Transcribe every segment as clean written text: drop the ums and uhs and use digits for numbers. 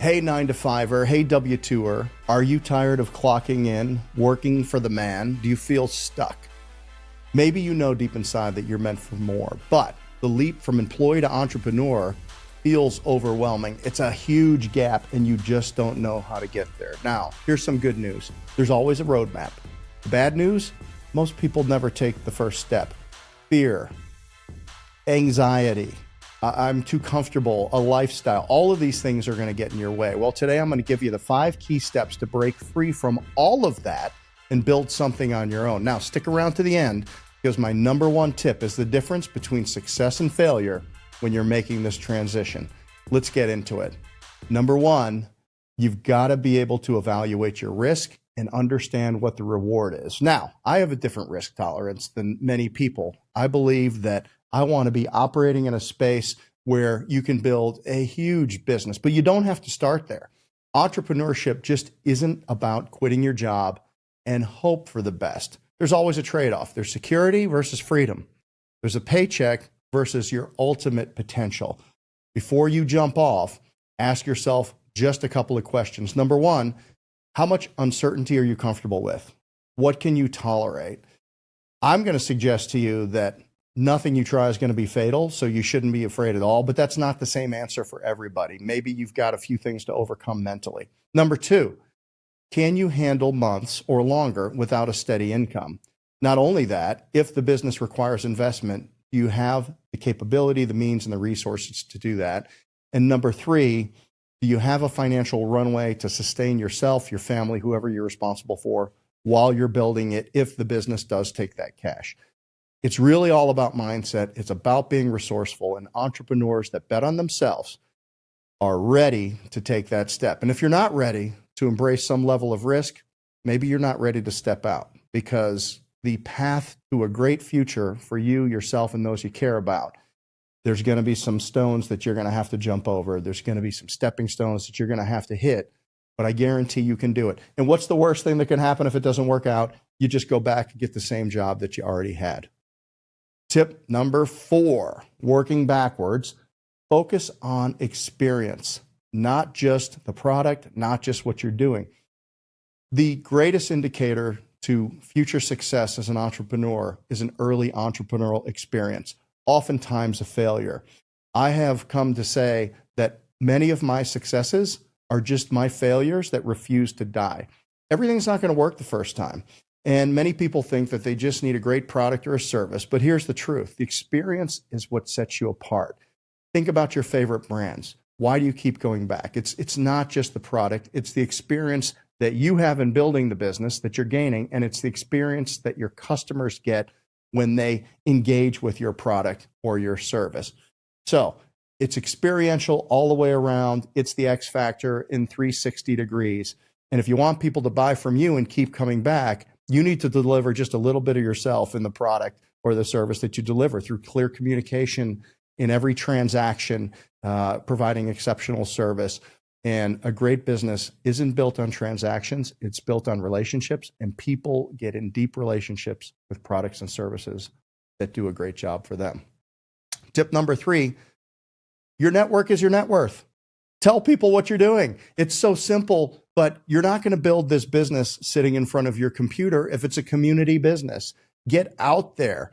Hey 9-to-5er, hey W2er, are you tired of clocking in, working for the man? Do you feel stuck? Maybe you know deep inside that you're meant for more, but the leap from employee to entrepreneur feels overwhelming. It's a huge gap and you just don't know how to get there. Now, here's some good news. There's always a roadmap. The bad news, most people never take the first step. Fear, anxiety, I'm too comfortable, a lifestyle, all of these things are going to get in your way. Well, today I'm going to give you the 5 key steps to break free from all of that and build something on your own. Now, stick around to the end because my number one tip is the difference between success and failure when you're making this transition. Let's get into it. Number one, you've got to be able to evaluate your risk and understand what the reward is. Now, I have a different risk tolerance than many people. I believe that I want to be operating in a space where you can build a huge business, but you don't have to start there. Entrepreneurship just isn't about quitting your job and hope for the best. There's always a trade-off. There's security versus freedom. There's a paycheck versus your ultimate potential. Before you jump off, ask yourself just a couple of questions. Number one, how much uncertainty are you comfortable with? What can you tolerate? I'm going to suggest to you that nothing you try is going to be fatal, so you shouldn't be afraid at all, but that's not the same answer for everybody. Maybe you've got a few things to overcome mentally. Number two, can you handle months or longer without a steady income? Not only that, if the business requires investment, you have the capability, the means, and the resources to do that. And number three, do you have a financial runway to sustain yourself, your family, whoever you're responsible for, while you're building it if the business does take that cash? It's really all about mindset. It's about being resourceful, and entrepreneurs that bet on themselves are ready to take that step. And if you're not ready to embrace some level of risk, maybe you're not ready to step out, because the path to a great future for you, yourself, and those you care about, there's going to be some stones that you're going to have to jump over. There's going to be some stepping stones that you're going to have to hit, but I guarantee you can do it. And what's the worst thing that can happen if it doesn't work out? You just go back and get the same job that you already had. Tip number 4, working backwards, focus on experience, not just the product, not just what you're doing. The greatest indicator to future success as an entrepreneur is an early entrepreneurial experience, oftentimes a failure. I have come to say that many of my successes are just my failures that refuse to die. Everything's not going to work the first time. And many people think that they just need a great product or a service, but here's the truth. The experience is what sets you apart. Think about your favorite brands. Why do you keep going back? It's not just the product, it's the experience that you have in building the business that you're gaining, and it's the experience that your customers get when they engage with your product or your service. So it's experiential all the way around. It's the X factor in 360 degrees. And if you want people to buy from you and keep coming back, you need to deliver just a little bit of yourself in the product or the service that you deliver through clear communication in every transaction, providing exceptional service. And a great business isn't built on transactions, it's built on relationships, and people get in deep relationships with products and services that do a great job for them. Tip number 3, your network is your net worth. Tell people what you're doing. It's so simple, but you're not going to build this business sitting in front of your computer if it's a community business. Get out there.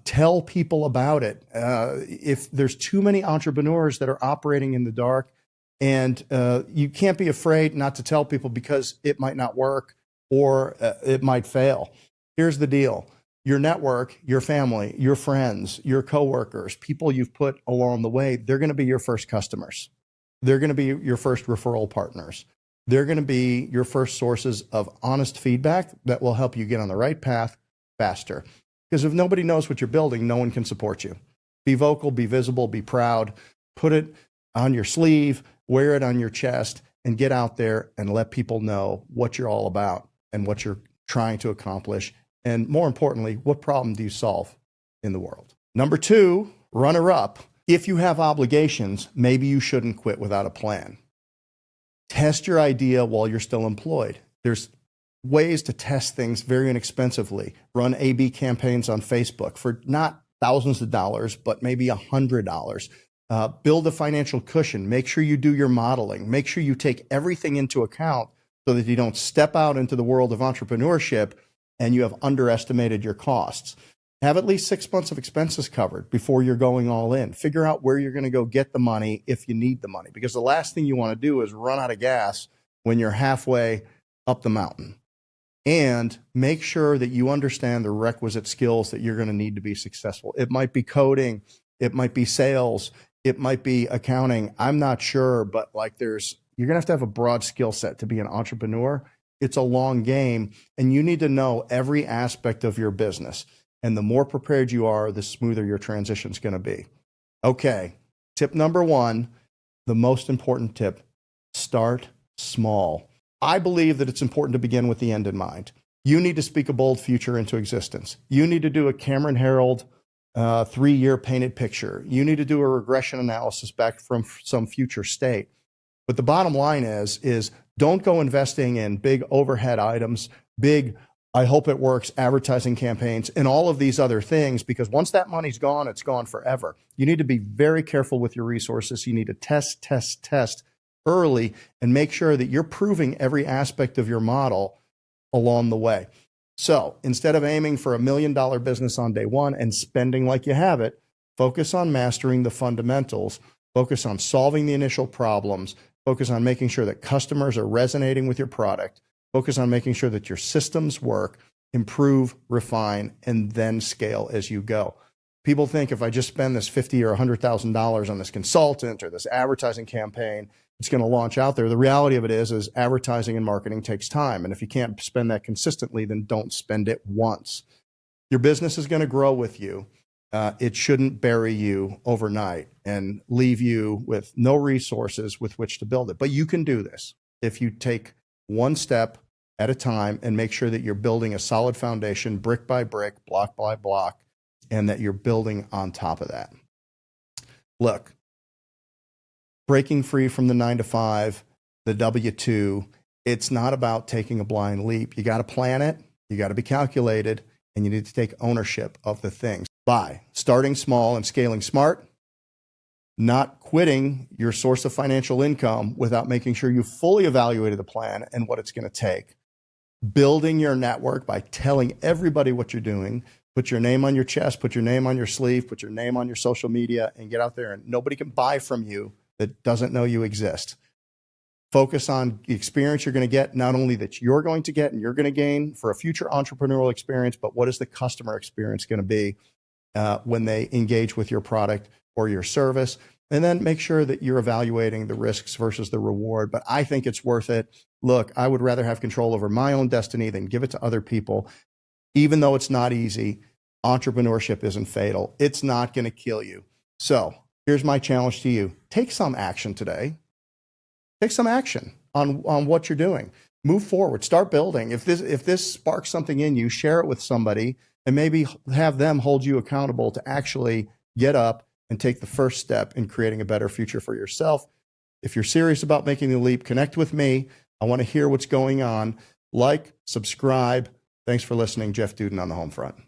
Tell people about it. If there's too many entrepreneurs that are operating in the dark, and you can't be afraid not to tell people because it might not work or it might fail. Here's the deal. Your network, your family, your friends, your coworkers, people you've put along the way, they're going to be your first customers. They're going to be your first referral partners. They're going to be your first sources of honest feedback that will help you get on the right path faster. Because if nobody knows what you're building, no one can support you. Be vocal, be visible, be proud, put it on your sleeve, wear it on your chest, and get out there and let people know what you're all about and what you're trying to accomplish. And more importantly, what problem do you solve in the world? Number 2, runner-up. If you have obligations, maybe you shouldn't quit without a plan. Test your idea while you're still employed. There's ways to test things very inexpensively. Run A/B campaigns on Facebook for not thousands of dollars, but maybe $100. Build a financial cushion. Make sure you do your modeling. Make sure you take everything into account so that you don't step out into the world of entrepreneurship and you have underestimated your costs. Have at least 6 months of expenses covered before you're going all in. Figure out where you're going to go get the money if you need the money, because the last thing you want to do is run out of gas when you're halfway up the mountain. And make sure that you understand the requisite skills that you're going to need to be successful. It might be coding, it might be sales, it might be accounting. I'm not sure, but you're going to have a broad skill set to be an entrepreneur. It's a long game, and you need to know every aspect of your business. And the more prepared you are, the smoother your transition is going to be. Okay, tip number 1, the most important tip: start small. I believe that it's important to begin with the end in mind. You need to speak a bold future into existence. You need to do a Cameron Herald 3-year painted picture. You need to do a regression analysis back from some future state. But the bottom line is don't go investing in big overhead items, big, I hope it works, advertising campaigns, and all of these other things, because once that money's gone, it's gone forever. You need to be very careful with your resources. You need to test early and make sure that you're proving every aspect of your model along the way. So instead of aiming for $1 million business on day 1 and spending like you have it, focus on mastering the fundamentals, focus on solving the initial problems, focus on making sure that customers are resonating with your product, focus on making sure that your systems work, improve, refine, and then scale as you go. People think if I just spend this $50,000 or $100,000 on this consultant or this advertising campaign, it's going to launch out there. The reality of it is advertising and marketing takes time. And if you can't spend that consistently, then don't spend it once. Your business is going to grow with you. It shouldn't bury you overnight and leave you with no resources with which to build it. But you can do this if you take one step at a time and make sure that you're building a solid foundation, brick by brick, block by block, and that you're building on top of that. Look, breaking free from the 9-to-5, the W-2, it's not about taking a blind leap. You got to plan it, you got to be calculated, and you need to take ownership of the things by starting small and scaling smart, not quitting your source of financial income without making sure you fully evaluated the plan and what it's going to take, building your network by telling everybody what you're doing. Put your name on your chest, put your name on your sleeve, put your name on your social media, and get out there, and nobody can buy from you that doesn't know you exist. Focus on the experience you're going to get, not only that you're going to get and you're going to gain for a future entrepreneurial experience, but what is the customer experience going to be when they engage with your product or your service? And then make sure that you're evaluating the risks versus the reward. But I think it's worth it. Look, I would rather have control over my own destiny than give it to other people. Even though it's not easy, entrepreneurship isn't fatal. It's not going to kill you. So here's my challenge to you. Take some action today. Take some action on what you're doing. Move forward. Start building. If this sparks something in you, share it with somebody and maybe have them hold you accountable to actually get up and take the first step in creating a better future for yourself. If you're serious about making the leap, connect with me. I want to hear what's going on. Like, subscribe. Thanks for listening. Jeff Dudan on the Homefront.